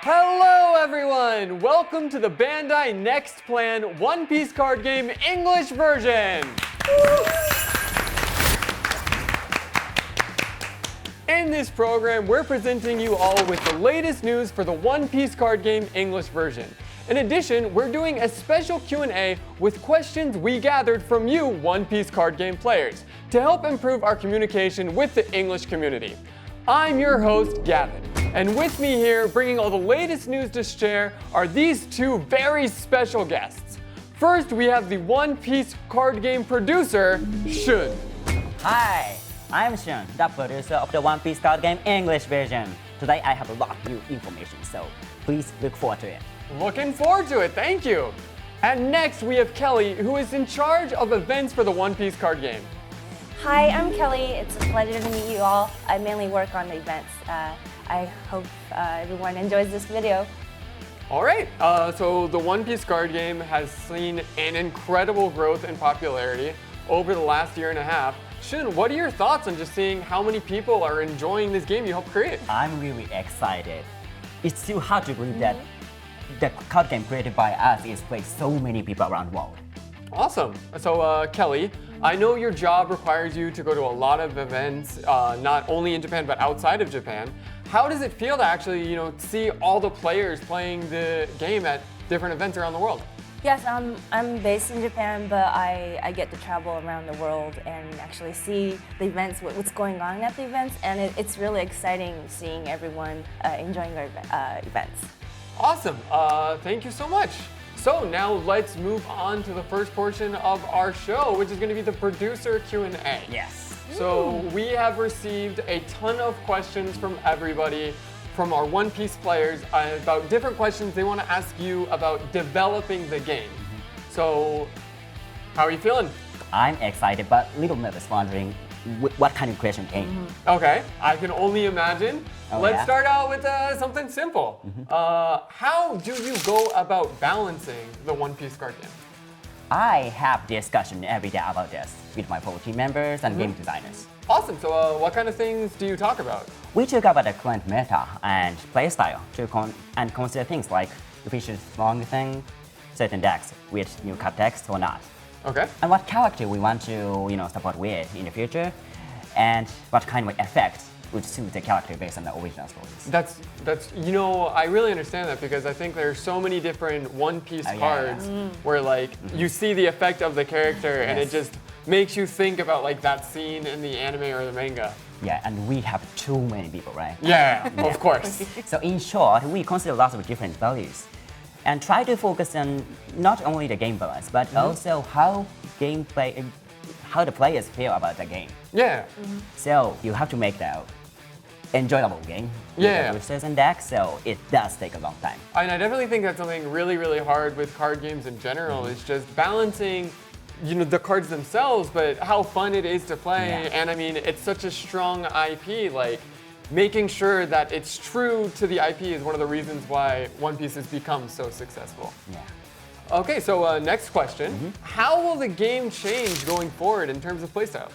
Hello everyone! Welcome to the Bandai Next Plan One Piece card game English version! In this program, we're presenting you all with the latest news for the One Piece card game English version. In addition, we're doing a special Q&A with questions we gathered from you One Piece card game players to help improve our communication with the English community. I'm your host, Gavin. And with me here, bringing all the latest news to share, are these two very special guests. First, we have the One Piece card game producer, Shun. Hi, I'm Shun, the producer of the One Piece card game English version. Today I have a lot of new information, so please look forward to it. Looking forward to it, thank you. And next, we have Kelly, who is in charge of events for the One Piece card game. Hi, I'm Kelly. It's a pleasure to meet you all. I mainly work on the events. I hope everyone enjoys this video. All right, so the One Piece card game has seen an incredible growth in popularity over the last year and a half. Shun, what are your thoughts on just seeing how many people are enjoying this game you helped create? I'm really excited. It's still hard to believe that the card game created by us is played so many people around the world. Awesome. So Kelly, I know your job requires you to go to a lot of events, not only in Japan but outside of Japan. How does it feel to actually, see all the players playing the game at different events around the world? Yes, I'm based in Japan, but I get to travel around the world and actually see the events, what's going on at the events, and it's really exciting seeing everyone enjoying our events. Awesome. Thank you so much. So now let's move on to the first portion of our show, which is going to be the producer Q&A. Yes. So we have received a ton of questions from everybody, from our One Piece players, about different questions they want to ask you about developing the game. So how are you feeling? I'm excited but a little nervous, wondering what kind of question came. Okay, I can only imagine. Let's start out with something simple. How do you go about balancing the One Piece card game? I have discussion every day about this with my full team members and game designers. Awesome, so what kind of things do you talk about? We talk about the current meta and playstyle and consider things like if we should strengthen certain decks with new card text or not. Okay. And what character we want to support with in the future, and what kind of effect would suit the character based on the original stories. That's I really understand that because I think there's so many different One Piece cards where you see the effect of the character and it just makes you think about that scene in the anime or the manga. Yeah, and we have too many people, right? Yeah, of course. So in short, we consider lots of different values and try to focus on not only the game balance, but also how the players feel about the game. Yeah. So you have to make the enjoyable game Yeah. with certain decks, so it does take a long time. And I definitely think that's something really, really hard with card games in general. Is just balancing, the cards themselves, but how fun it is to play. Yeah. And I mean, it's such a strong IP. Making sure that it's true to the IP is one of the reasons why One Piece has become so successful. Yeah. Okay, so next question. How will the game change going forward in terms of playstyles?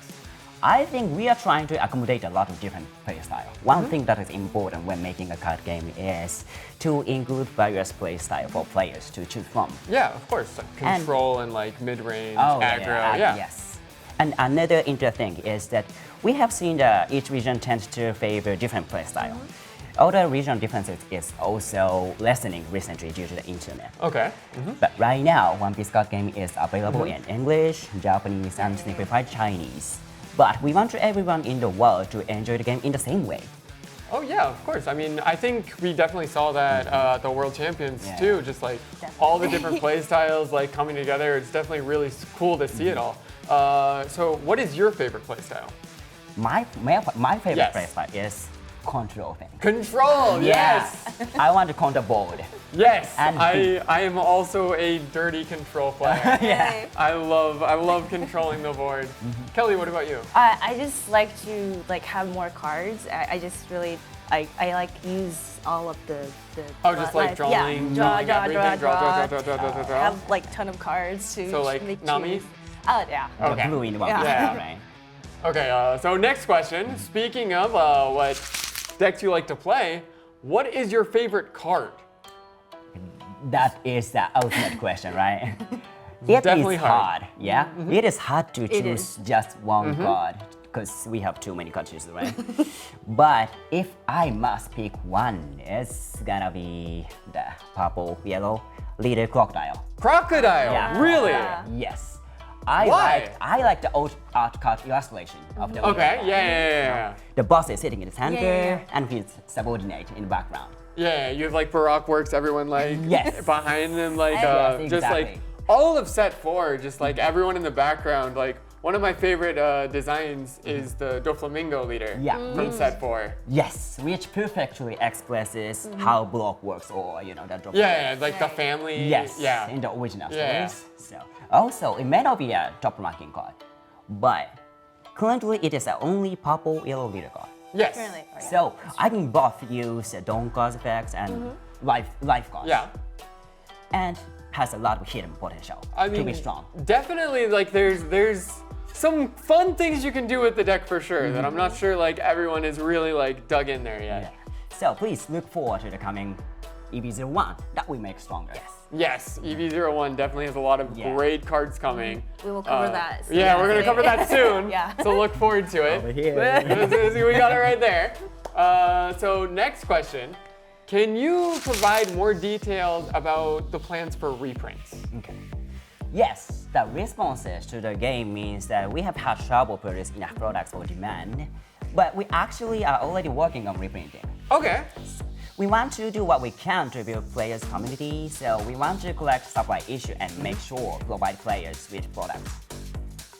I think we are trying to accommodate a lot of different playstyles. One thing that is important when making a card game is to include various playstyles for players to choose from. Yeah, of course. Control and mid-range, aggro. Yes. And another interesting thing is that we have seen that each region tends to favor different playstyle. Other regional differences is also lessening recently due to the internet. Okay. But right now, One Piece card game is available in English, Japanese, and simplified Chinese. But we want everyone in the world to enjoy the game in the same way. Oh yeah, of course. I mean, I think we definitely saw that at the World Champions too. Just all the different play styles coming together. It's definitely really cool to see it all. So, what is your favorite play style? My favorite playstyle is control thing. Control, yes. I want to control board. Yes, And I am also a dirty control player. Yeah. I love controlling the board. Kelly, what about you? I just like to have more cards. I just really I use all of the just drawing, draw. draw. I have ton of cards to make Nami? choose. Oh yeah. Okay. Blue in one. Yeah. Right. Okay, so next question. Speaking of what decks you like to play, what is your favorite card? That is the ultimate question, right? It Definitely is hard. hard. Yeah, it is hard to choose is. just one card because we have too many cards, to choose, right? But if I must pick one, it's gonna be the purple, yellow, little crocodile. Crocodile, Yeah. really? Yeah. Yes. Why? I like the old art card illustration of the Okay, little yeah. The boss is sitting in the center Yeah. and his subordinate in the background. Yeah, you have like Baroque works, everyone like Yes. behind them, like Yes, just like exactly. all of set 4, just like everyone in the background. Like one of my favorite designs is the Doflamingo leader Yeah. from set 4. Yes, which perfectly expresses how block works, or the drop. Yeah, like the family. Yes. Yeah. In the original Yeah. stories. So also it may not be a top ranking card, but currently it is the only purple yellow leader card. Yes. Currently, oh, yeah. So I can both use Dawn cards effects and life cards. Yeah. And has a lot of hidden potential I to mean, be strong. definitely like there's some fun things you can do with the deck for sure that I'm not sure like everyone is really like dug in there yet. Yeah. So please look forward to the coming EV01 that we make stronger. Yes, EV01 definitely has a lot of Yeah. great cards coming. We will cover that soon. Yeah, we're gonna cover that soon. Yeah. So look forward to it. Over here. We got it right there. So next question. Can you provide more details about the plans for reprints? Okay. Yes, the responses to the game means that we have had trouble producing enough products for demand, but we actually are already working on reprinting. Okay. We want to do what we can to build players' community, so we want to collect supply issue and make sure provide players with products.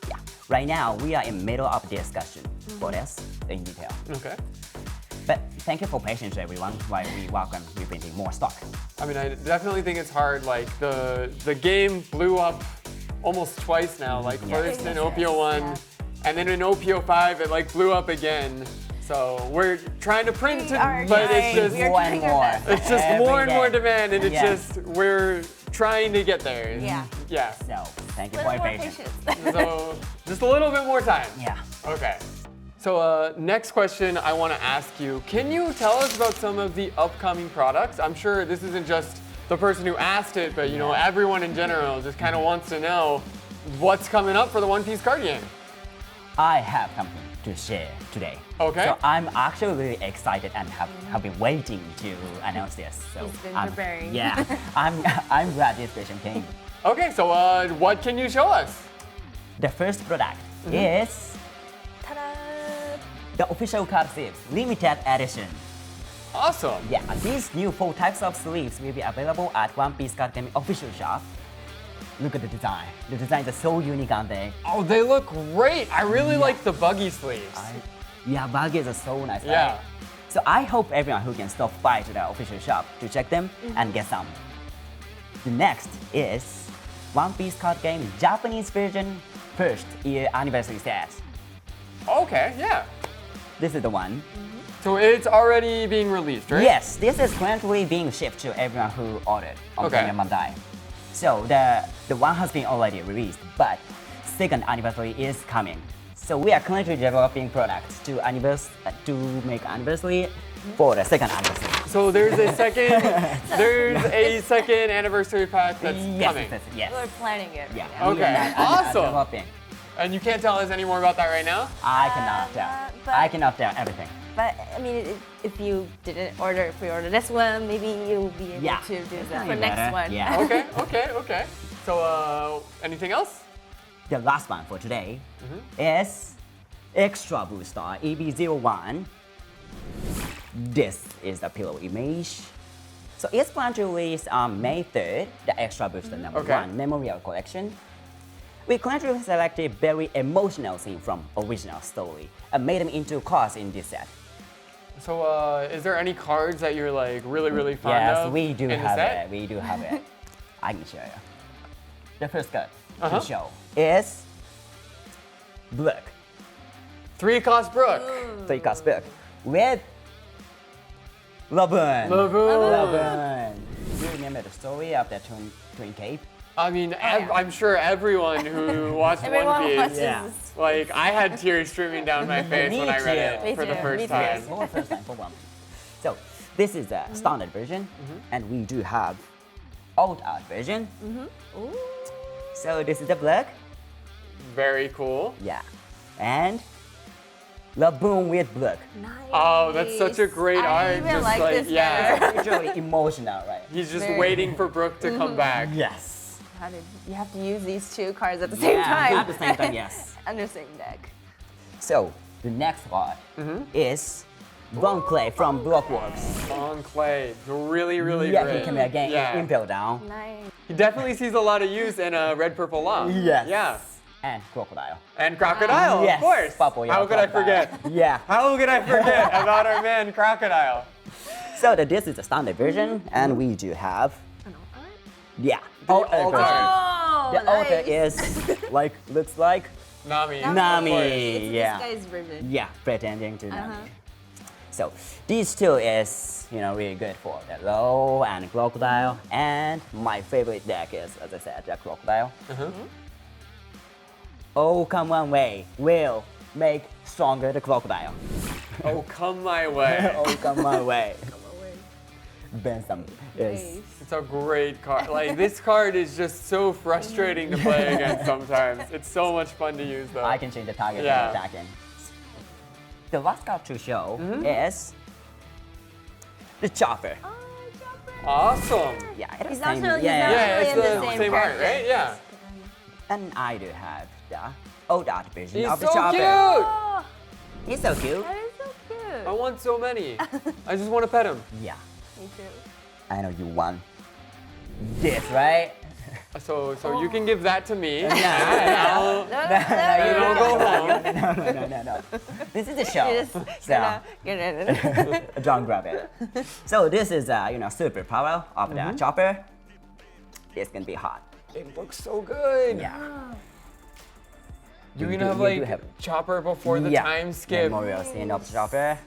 Yeah. Right now, we are in middle of discussion for this in detail. Okay. But thank you for patience, everyone, while we work on reprinting more stock. I mean, I definitely think it's hard. Like the game blew up almost twice now. Like first in OPO 1, Yeah. and then in OPO 5 it like blew up again. So we're trying to print, We are but trying. it's just We are more trying and our more. best. it's just Every more and more day. demand, and it's Yes. just we're trying to get there. Yeah. Yeah. So thank you Little for your more patience. patience. So just a little bit more time. Yeah. Okay. So next question I want to ask you, can you tell us about some of the upcoming products? I'm sure this isn't just the person who asked it, but you know, everyone in general just kind of wants to know what's coming up for the One Piece card game. I have something to share today. Okay. So I'm actually really excited and have been waiting to announce this. So He's been I'm- preparing. Yeah, I'm glad this question came. Okay, so what can you show us? The first product is Ta-da! the official card sleeves, limited edition. Awesome. Yeah, these new 4 types of sleeves will be available at One Piece Card Gaming official shop. Look at the design. The designs are so unique, aren't they? Oh, they look great. I really like the buggy sleeves. Yeah, baggies are so nice. Yeah. Right? So I hope everyone who can stop by to the official shop to check them and get some. The next is One Piece card game Japanese version first year anniversary set. Okay, yeah. This is the one. So it's already being released, right? Yes, this is currently being shipped to everyone who ordered on Okay. Bandai. So the one has been already released, but second anniversary is coming. So we are currently developing products to make anniversary for the second anniversary. So there's a second anniversary pack that's coming. Yes. We're planning it. Yeah. right now. Okay, we are awesome. developing. And you can't tell us any more about that right now? I cannot tell. but- I cannot tell everything. But I mean, if you didn't pre-order this one, maybe you'll be able Yeah. to do that Definitely for next better. one. Yeah. Okay. So anything else? The last one for today is Extra Booster EB01. This is the pillow image. So it's planned to release on May 3rd, the Extra Booster number Okay. 1 Memorial Collection. We currently selected very emotional scene from original story and made them into cards in this set. So is there any cards that you're like really fond Yes, of we do in the have set? it. We do have it. I can show you. The first card Uh-huh. to show is Brook. 3-cost Brook. 3 cards Brook with Laboon. Laboon. Do you remember the story of the twin cape? I mean, I'm sure everyone who watched Everyone One Piece, watches. Yeah. like I had tears streaming down my face Me when I read too. it Me for the too. first Me too. time. For the first time for one. So This is the standard version, and we do have old art version. Ooh. So this is the black, Very cool. yeah, and the boom with black. Nice. Oh, that's such a great I art. even Just like like, this yeah. better. It's really emotional, right? He's just Very- waiting for Brooke to come back. Yes. How did you have to use these two cards at the same time? At the same time, yes. On the same deck. So the next card is Bone Clay from Blockworks. On clay. Really, really Yeah, great. he can be again Yeah. impel down. Nice. He definitely sees a lot of use in a red purple law. Yes. Yeah. And crocodile. And crocodile, Yes, of course. purple, yeah, How could I crocodile. forget? Yeah. How could I forget about our man crocodile? So this is the standard version, and we do have yeah. The old alt version. Oh, The nice. altar is like looks like Nami. Nami. It's Yeah. this guy's version. yeah, pretending to Nami. So these two is really good for the low and crocodile, and my favorite deck is, as I said, the crocodile. Oh, come one way will make stronger the crocodile. Oh, come my way. Oh, come my way. Benson is Nice. It's a great card. Like, this card is just so frustrating to play against sometimes. It's so much fun to use, though. I can change the target Yeah. when attacking. The last card to show is the chopper. Oh, Chopper. Awesome. Yeah, it's He's the same. also, he's yeah, Yeah, actually it's in the the same same art, character. right? Yeah. And I do have the old art version He's of the so chopper. cute. Oh, He's so cute. that is so cute. I want so many. I just want to pet him. Yeah, Me too. I know you want this, right? So you can give that to me. No, and I'll- No, and I'll go home. no. This is the show. You're just So, gonna get it. don't grab it. So this is super power of the chopper. It's gonna be hot. It looks so good. Yeah. You You can do- have you do like have- chopper before the yeah. time skip. Memorial scene of the chopper.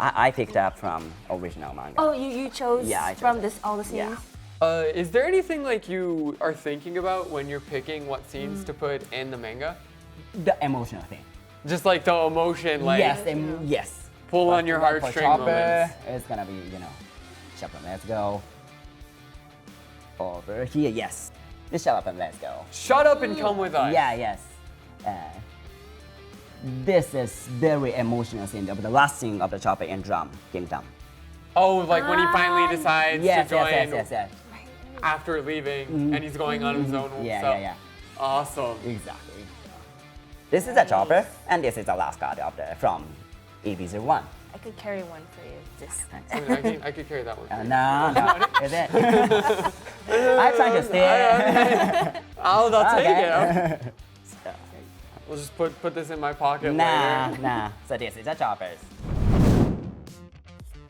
I picked up from original manga. Oh, you chose Yeah, I chose from it. this all the scenes? Yeah. Is there anything like you are thinking about when you're picking what scenes to put in the manga? The emotional thing. Just like the emotion, like yes, yes. pull on your For heartstring chopper, moments. it's gonna be chopper. Let's go. Over here, yes. Just shut up and let's go. Shut up and come with us. Yeah, yes. This is very emotional scene of the last scene of the chopper in Drum Kingdom. Oh, like when he finally decides Yes, to join yes. after leaving and he's going on his own Yeah, stuff. yeah. Awesome. Exactly. This is the chopper, and this is the last card of from EV01. I could carry one for you. Just I could carry that one. for you. No, is it? I'm trying to stay. I'll take Okay. it. We'll just put this in my pocket later. Nah. So this is the choppers.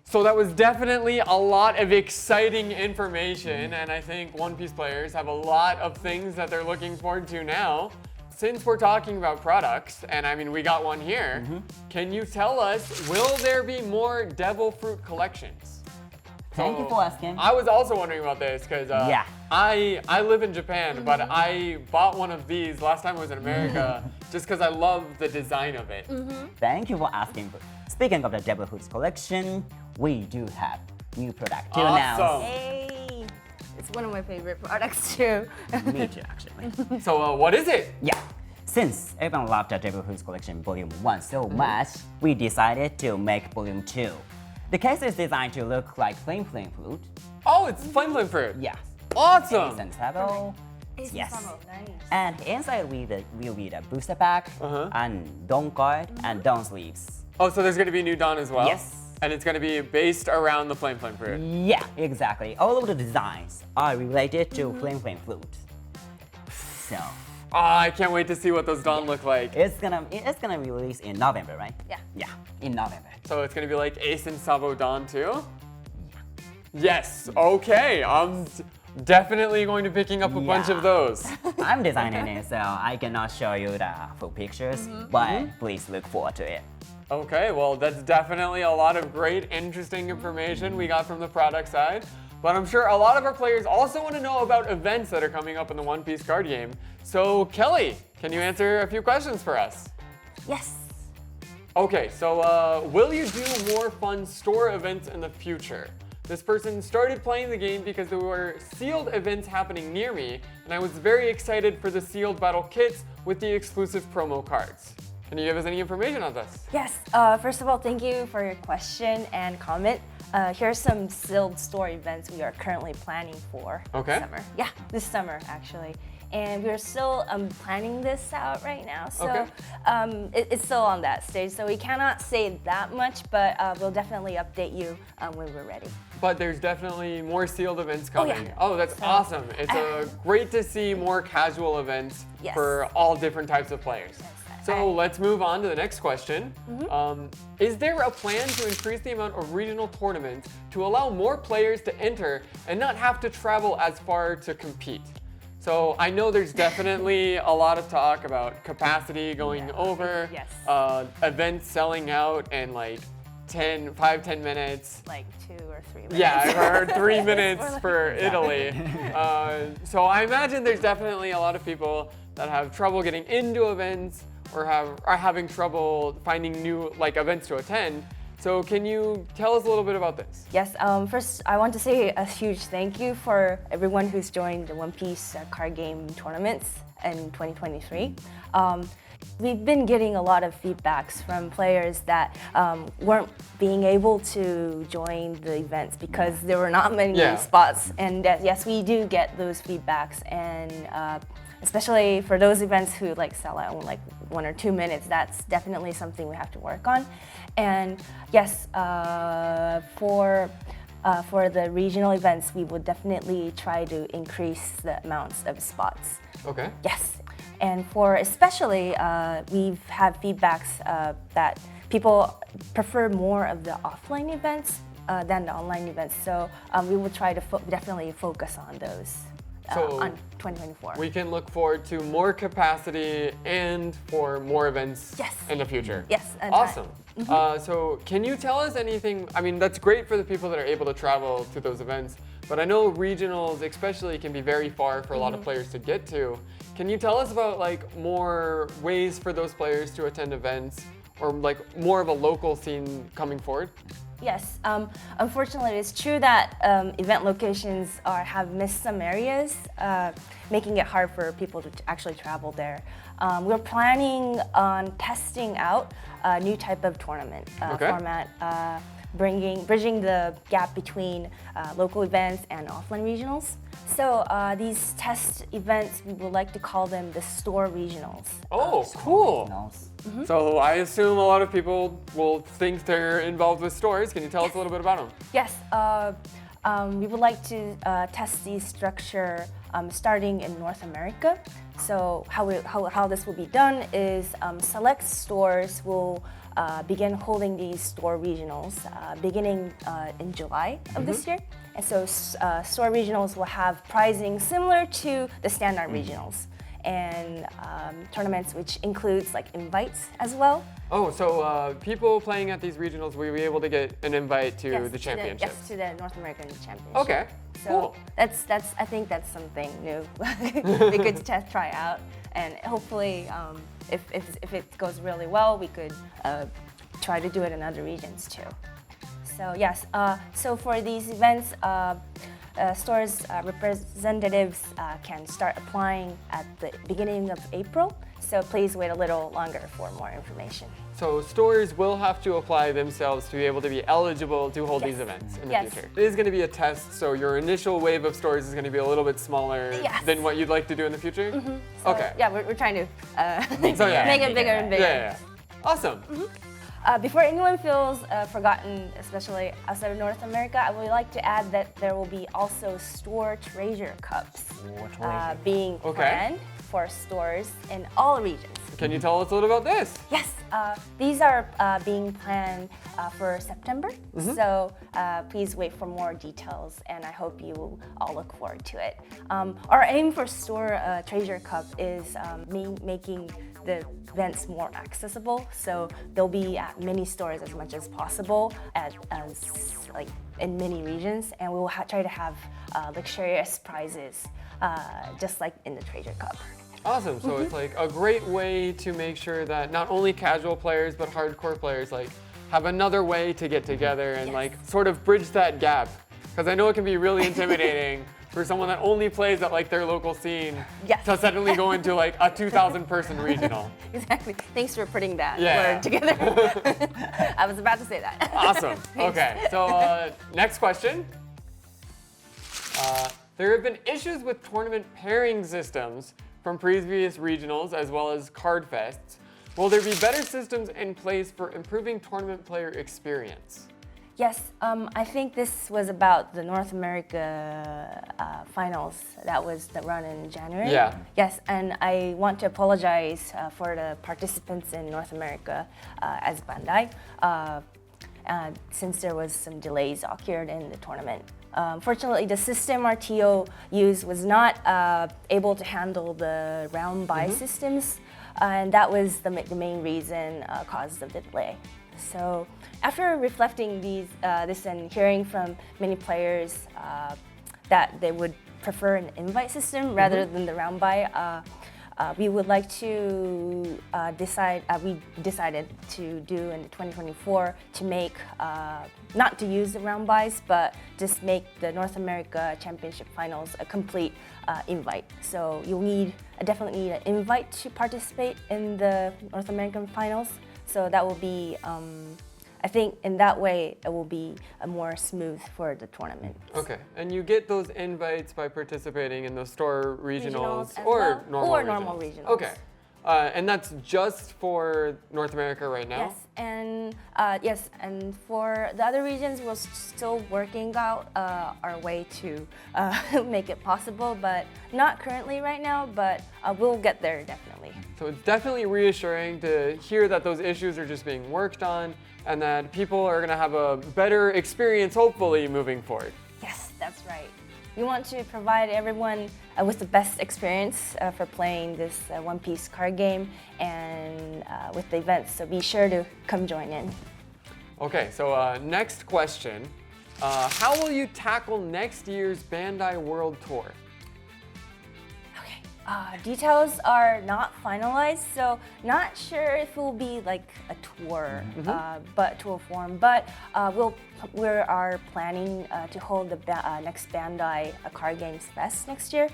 So that was definitely a lot of exciting information, and I think One Piece players have a lot of things that they're looking forward to now. Since we're talking about products, and I mean we got one here, can you tell us, will there be more Devil Fruit collections? Thank you for asking. I was also wondering about this because Yeah. I live in Japan, but I bought one of these last time I was in America just because I love the design of it. Thank you for asking. Speaking of the Devil Hoods collection, we do have new product to Awesome. announce. hey, it's one of my favorite products too. Me too, actually. So what is it? Yeah. Since everyone loved the Devil Hoods collection Volume 1 so much, we decided to make Volume 2. The case is designed to look like Flame Flute. Oh, it's Flame Flame Fruit. Yes. Awesome. And Sabo. Ace Yes. and Sabo, nice. And inside will be the booster pack, and Dawn card, and Dawn sleeves. Oh, so there's going to be new Dawn as well? Yes. And it's going to be based around the Flame Flame Fruit. Yeah, exactly. All of the designs are related to Flame Flute. So Oh, I can't wait to see what those Dawn look like. it's gonna be released in November, right? Yeah. Yeah, in November. So it's going to be like Ace and Sabo Dawn too? Yes. Okay. I'm definitely going to picking up a bunch of Yeah. those. I'm designing it, so I cannot show you the full pictures, but please look forward to it. Okay, well, that's definitely a lot of great, interesting information we got from the product side. But I'm sure a lot of our players also want to know about events that are coming up in the One Piece card game. So, Kelly, can you answer a few questions for us? Yes. Okay, so will you do more fun store events in the future? This person started playing the game because there were sealed events happening near me, and I was very excited for the sealed battle kits with the exclusive promo cards. Can you give us any information on this? Yes, first of all, thank you for your question and comment. Here's some sealed store events we are currently planning for Okay. this summer. Yeah, this summer actually. And we're still planning this out right now, so Okay. it's still on that stage. So we cannot say that much, but we'll definitely update you when we're ready. But there's definitely more sealed events coming. yeah. Oh, that's So- awesome. It's great to see more casual events Yes. for all different types of players. So let's move on to the next question. Is there a plan to increase the amount of regional tournaments to allow more players to enter and not have to travel as far to compete? So I know there's definitely a lot of talk about capacity going over, Yes. Events selling out in like 5-10 minutes. Like 2 or 3 minutes. Yeah, I've heard 3 minutes Or like- for Italy. So I imagine there's definitely a lot of people that have trouble getting into events or are having trouble finding new events to attend. So can you tell us a little bit about this? Yes, first I want to say a huge thank you for everyone who's joined the One Piece card game tournaments in 2023. We've been getting a lot of feedbacks from players that weren't being able to join the events because there were not many Yeah. spots. And yes, we do get those feedbacks, and especially for those events who sell out in 1 or 2 minutes, that's definitely something we have to work on. And yes, for the regional events, we would definitely try to increase the amounts of spots. Okay. Yes, and for especially, we've had feedbacks that people prefer more of the offline events than the online events. So we will try to definitely focus on those on 2024. We can look forward to more capacity and for more events Yes. in the future. Yes, and Awesome. So can you tell us anything? I mean, that's great for the people that are able to travel to those events, but I know regionals especially can be very far for a lot of players to get to. Can you tell us about more ways for those players to attend events or more of a local scene coming forward? Yes, unfortunately, it's true that event locations have missed some areas, making it hard for people to actually travel there. We're planning on testing out a new type of tournament format, bridging the gap between local events and offline regionals. So these test events, we would like to call them the store regionals. Oh, cool. Regionals. So I assume a lot of people will think they're involved with stores. Can you tell us a little bit about them? Yes, we would like to test the structure starting in North America. So how this will be done is select stores will begin holding these store regionals beginning in July of this year. And so store regionals will have pricing similar to the standard regionals, and tournaments which includes invites as well. Oh, so people playing at these regionals will be able to get an invite to the championships. Yes, to the North American Championship. Okay, So cool. that's I think that's something new we could try out, and hopefully if it goes really well, we could try to do it in other regions too. So yes, so for these events, stores representatives can start applying at the beginning of April. So please wait a little longer for more information. So stores will have to apply themselves to be able to be eligible to hold these Yes. events in the Yes. future. It is going to be a test, so your initial wave of stores is going to be a little bit smaller Yes. than what you'd like to do in the future? So, Okay. Yeah, we're trying to So, yeah. make it bigger and bigger. Yeah. Awesome. Before anyone feels forgotten, especially outside of North America, I would like to add that there will be also store treasure cups being planned for stores in all regions. Can you tell us a little about this? Yes, these are being planned for September, so please wait for more details, and I hope you will all look forward to it. Our aim for Store Treasure Cup is making the events more accessible, so they'll be at many stores as much as possible, in many regions, and we will try to have luxurious prizes, just like in the Treasure Cup. Awesome. So it's like a great way to make sure that not only casual players but hardcore players like have another way to get together and like sort of bridge that gap. Because I know it can be really intimidating for someone that only plays at like their local scene to suddenly go into like a 2,000 person regional. Exactly. Thanks for putting that Yeah. word together. I was about to say that. Awesome. Okay. So next question. There have been issues with tournament pairing systems from previous regionals as well as card fests. Will there be better systems in place for improving tournament player experience? Yes, I think this was about the North America finals that was run in January. Yeah. Yes, and I want to apologize for the participants in North America as Bandai, since there was some delays occurred in the tournament. Fortunately, the system RTO used was not able to handle the round by systems, and that was the main reason caused of the delay. So after reflecting this and hearing from many players that they would prefer an invite system rather than the round by, we would like to we decided to do in 2024 to make, not to use the round buys, but just make the North America Championship Finals a complete invite. So you'll definitely need an invite to participate in the North American Finals. So that will be, I think in that way, it will be more smooth for the tournament. Okay, and you get those invites by participating in the store regionals as or well, normal or regionals. normal regionals. Okay, and that's just for North America right now? Yes, and for the other regions, we're still working out our way to make it possible, but not currently right now, but we'll get there definitely. So it's definitely reassuring to hear that those issues are just being worked on and that people are going to have a better experience, hopefully, moving forward. Yes, that's right. We want to provide everyone with the best experience for playing this One Piece card game and with the events, so be sure to come join in. Okay, so next question. How will you tackle next year's Bandai World Tour? Details are not finalized, so not sure if it will be like a tour, but tour form. But we are planning to hold the next Bandai Card Games Fest next year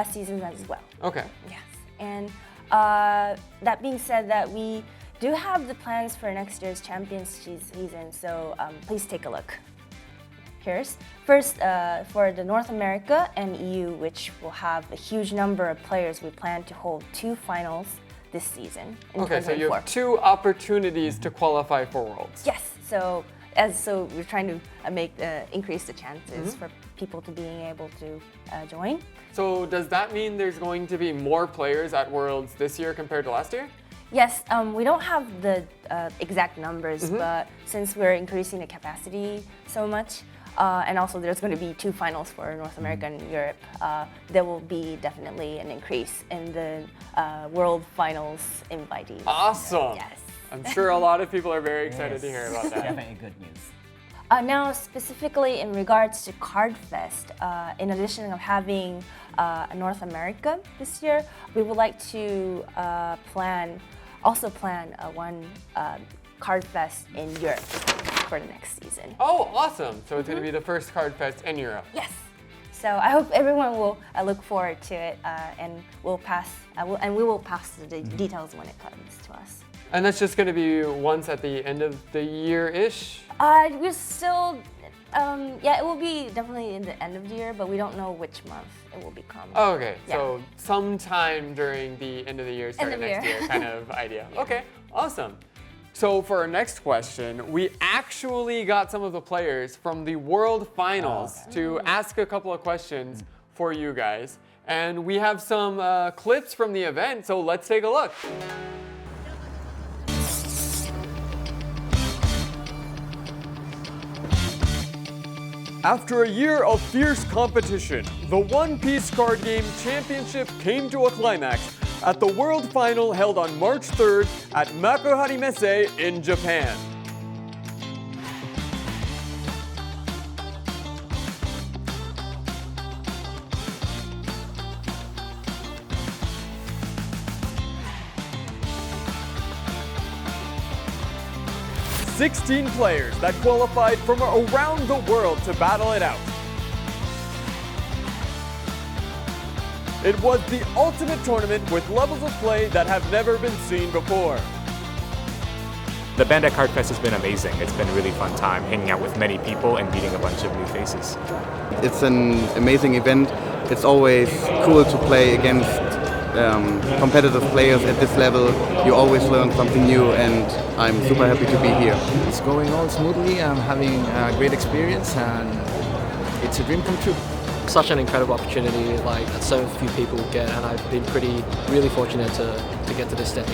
season as well. Okay. Yes, and that being said, that we do have the plans for next year's Champions season. So please take a look. First, for the North America and EU, which will have a huge number of players, we plan to hold 2 finals this season. Okay, so you have 2 opportunities to qualify for Worlds. Yes, so we're trying to increase the chances for people to being able to join. So does that mean there's going to be more players at Worlds this year compared to last year? Yes, we don't have the exact numbers, but since we're increasing the capacity so much, and also there's going to be 2 finals for North America and Europe, there will be definitely an increase in the World Finals invitees. Awesome! Yes. I'm sure a lot of people are very excited to hear about that. Definitely good news. Now, specifically in regards to Card Fest, in addition of having North America this year, we would like to plan one Card Fest in Europe for the next season. Oh, awesome! So it's going to be the first Card Fest in Europe. Yes. So I hope everyone will look forward to it, and we will pass the details when it comes to us. And that's just going to be once at the end of the year-ish? We're still, it will be definitely in the end of the year, but we don't know which month it will become. Oh, okay, Yeah. so sometime during the end of the year, start of next year kind of idea. Okay, awesome. So for our next question, we actually got some of the players from the World Finals to ask a couple of questions for you guys. And we have some clips from the event, so let's take a look. After a year of fierce competition, the One Piece Card Game Championship came to a climax at the World Final held on March 3rd at Makuhari Messe in Japan. 16 players that qualified from around the world to battle it out. It was the ultimate tournament with levels of play that have never been seen before. The Bandai Card Fest has been amazing. It's been a really fun time hanging out with many people and meeting a bunch of new faces. It's an amazing event. It's always cool to play against competitive players at this level. You always learn something new, and I'm super happy to be here. It's going all smoothly. I'm having a great experience, and it's a dream come true. Such an incredible opportunity like that so few people get, and I've been really fortunate to get to this stage.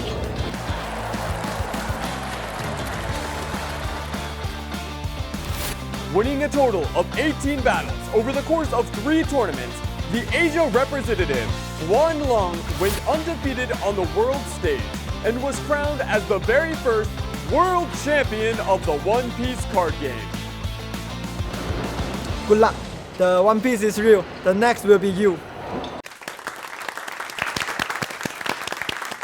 Winning a total of 18 battles over the course of 3 tournaments, the Asia representative, Wan Long, went undefeated on the world stage and was crowned as the very first world champion of the One Piece card game. Good luck. The One Piece is real. The next will be you.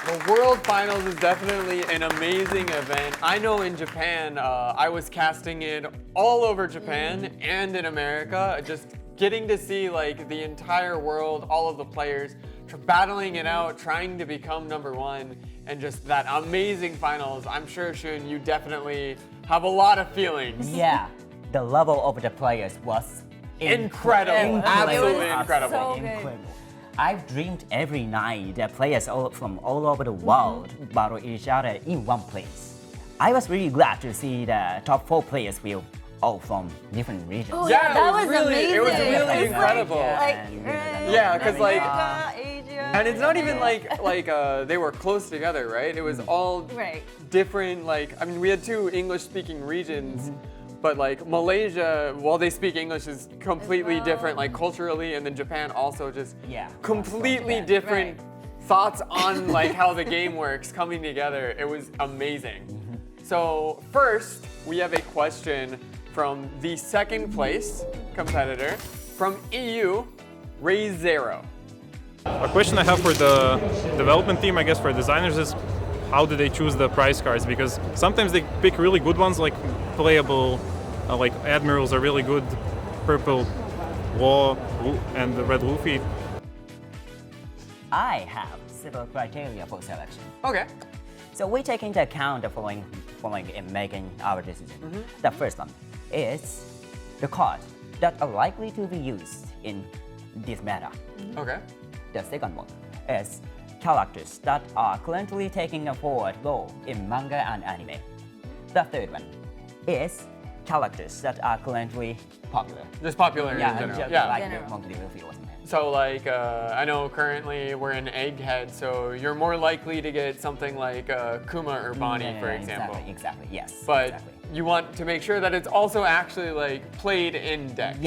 The World Finals is definitely an amazing event. I know in Japan, I was casting it all over Japan and in America, just getting to see like the entire world, all of the players battling it out, trying to become #1, and just that amazing finals. I'm sure, Shun, you definitely have a lot of feelings. Yeah, the level of the players was Incredible. Absolutely incredible. So good. incredible. I've dreamed every night that players from all over the world battle each other in one place. I was really glad to see the top 4 players will all from different regions. Oh, Yeah, that it was was really- amazing. it was really It's incredible. Yeah, 'cause, like- America, Asia, And it's not even like they were close together, right? It was all Right. different. Like, I mean, we had 2 English-speaking regions, but like Malaysia, while they speak English, is completely different, like culturally, and then Japan also just completely Japan. different thoughts on like how the game works coming together. It was amazing. So first, we have a question from the second place competitor from EU, Ray Zero. A question I have for the development team, I guess for designers, is how do they choose the prize cards? Because sometimes they pick really good ones, like playable, like Admirals are really good, Purple Law and the Red Luffy. I have several criteria for selection. Okay. So we take into account the following in making our decision. The first one is the cards that are likely to be used in this meta. Okay. The second one is characters that are currently taking a forward role in manga and anime. The third one is characters that are currently popular. Just popular in general. just Yeah. like General. Monkey D. Luffy or something. So like, I know currently we're in Egghead, so you're more likely to get something like Kuma or Bonnie, Yeah, for example. Exactly, yes. But exactly. you want to make sure that it's also actually like played in decks.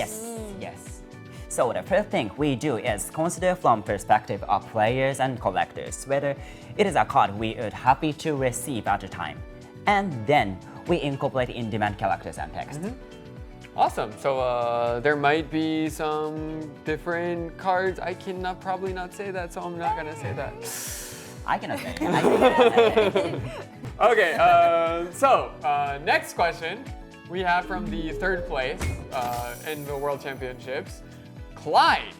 Yes. So the first thing we do is consider from perspective of players and collectors whether it is a card we are happy to receive at the time. And then we incorporate in-demand characters and text. Awesome. So there might be some different cards. I cannot probably not say that, so I'm not gonna say that. I cannot say. I cannot say. Okay. So next question we have from the third place in the World Championships, Clyde.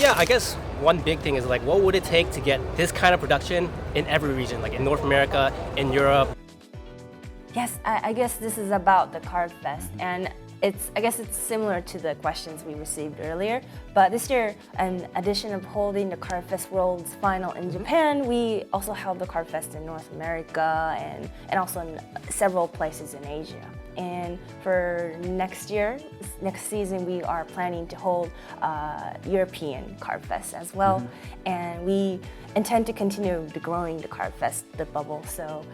Yeah, I guess one big thing is like, what would it take to get this kind of production in every region, like in North America, in Europe? Yes, I guess this is about the Card Fest, and I guess it's similar to the questions we received earlier. But this year, in addition of holding the Card Fest World's Final in Japan, we also held the Card Fest in North America and also in several places in Asia. And for next season, we are planning to hold European Card Fest as well. And we intend to continue growing the Card Fest, the bubble. So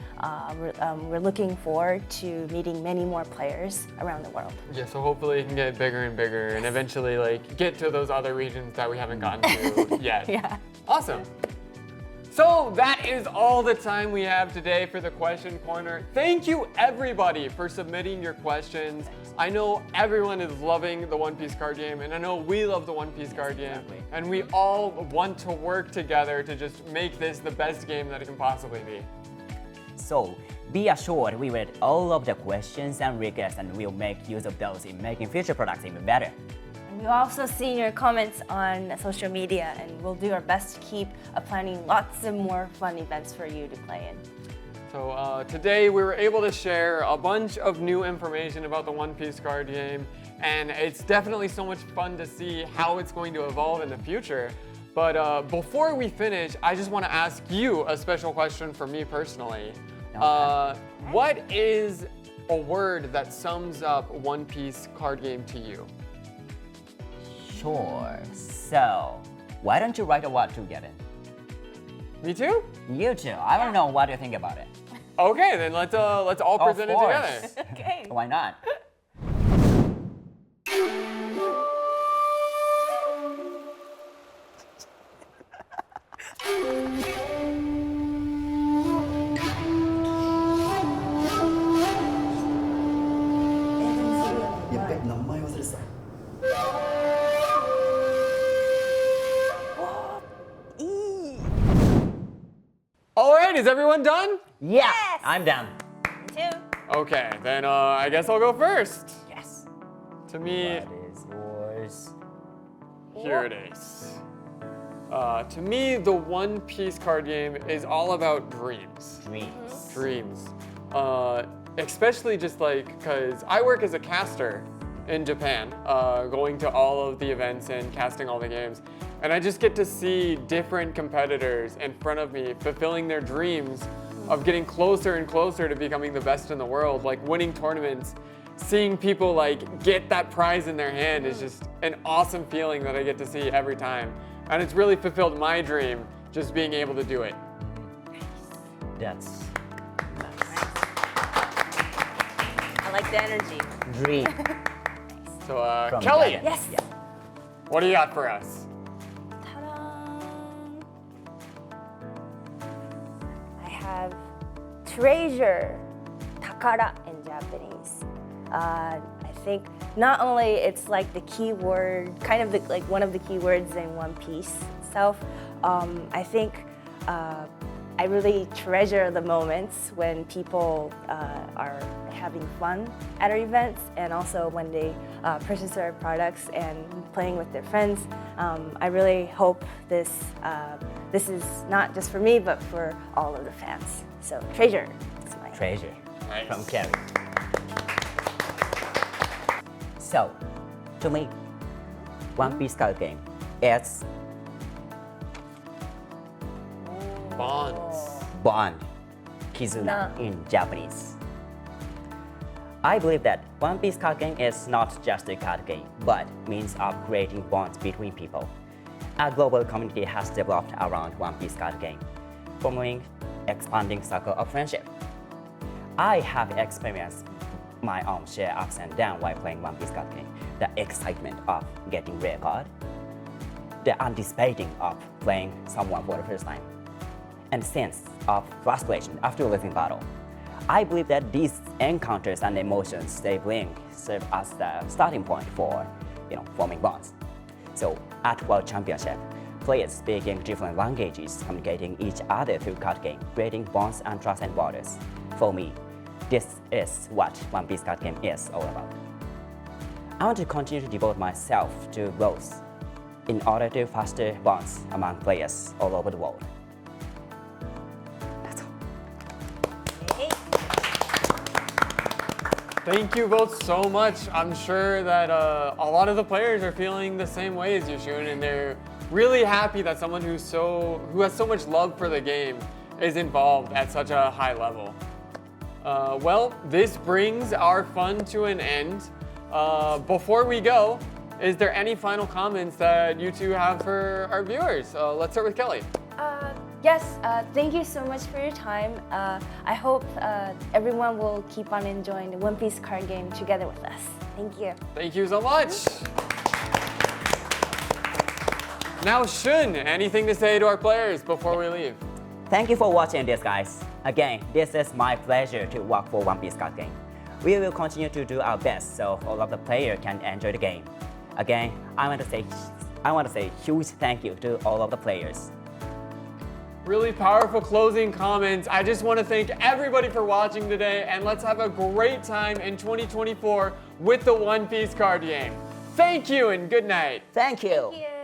we're looking forward to meeting many more players around the world. Yeah, so hopefully it can get bigger and bigger and eventually like get to those other regions that we haven't gotten to yet. Yeah. Awesome. So that is all the time we have today for the question corner. Thank you everybody for submitting your questions. I know everyone is loving the One Piece card game, and I know we love the One Piece card game, and we all want to work together to just make this the best game that it can possibly be. So be assured we read all of the questions and requests and we'll make use of those in making future products even better. And we've also seen your comments on social media, and we'll do our best to keep planning lots of more fun events for you to play in. So today we were able to share a bunch of new information about the One Piece card game, and it's definitely so much fun to see how it's going to evolve in the future. But before we finish, I just want to ask you a special question for me personally. What is a word that sums up One Piece card game to you? Sure. So why don't you write a word together? Me too? You too. I don't know what do you think about it. Okay, then let's all present it Of together. course. Okay. Why not? All right, is everyone done? Yeah, Yes! I'm done. Me too. Okay, then I guess I'll go first. Yes. To me, What is yours? here it is. To me, the One Piece card game is all about dreams. Dreams. Dreams. Especially just like, because I work as a caster in Japan, going to all of the events and casting all the games. And I just get to see different competitors in front of me fulfilling their dreams of getting closer and closer to becoming the best in the world, like winning tournaments. Seeing people like get that prize in their hand is just an awesome feeling that I get to see every time. And it's really fulfilled my dream, just being able to do it. That's nice. I like the energy. Dream. So From Kelly, Dragon. Yes. Yeah. what do you got for us? Ta-da! I have treasure, takara in Japanese. I think not only it's like the key word, kind of like one of the key words in One Piece itself. I think I really treasure the moments when people are having fun at our events, and also when they purchase our products and playing with their friends. I really hope this is not just for me, but for all of the fans. So treasure is my Treasure. Nice. From Kerry. So, to me, One Piece card game is Bonds. bond, Kizuna in Japanese. I believe that One Piece card game is not just a card game, but means of creating bonds between people. A global community has developed around One Piece card game, forming expanding circle of friendship. I have experienced my own share ups and downs while playing One Piece card game. The excitement of getting rare card, the anticipating of playing someone for the first time, and sense of frustration after losing battle. I believe that these encounters and emotions they bring serve as the starting point for, forming bonds. So at World Championship, players speaking different languages, communicating each other through card game, creating bonds and trust and borders. For me, this is what One Piece card game is all about. I want to continue to devote myself to growth in order to foster bonds among players all over the world. That's all. Thank you both so much. I'm sure that a lot of the players are feeling the same way as you, Shun, and they're really happy that someone who has so much love for the game is involved at such a high level. Well, this brings our fun to an end. Before we go, is there any final comments that you two have for our viewers? Let's start with Kelly. Yes, thank you so much for your time. I hope everyone will keep on enjoying the One Piece card game together with us. Thank you. Thank you so much. Now, Shun, anything to say to our players before we leave? Thank you for watching this, guys. Again, this is my pleasure to work for One Piece card game. We will continue to do our best so all of the players can enjoy the game. Again, I want to say huge thank you to all of the players. Really powerful closing comments. I just want to thank everybody for watching today, and let's have a great time in 2024 with the One Piece card game. Thank you and good night. Thank you. Thank you.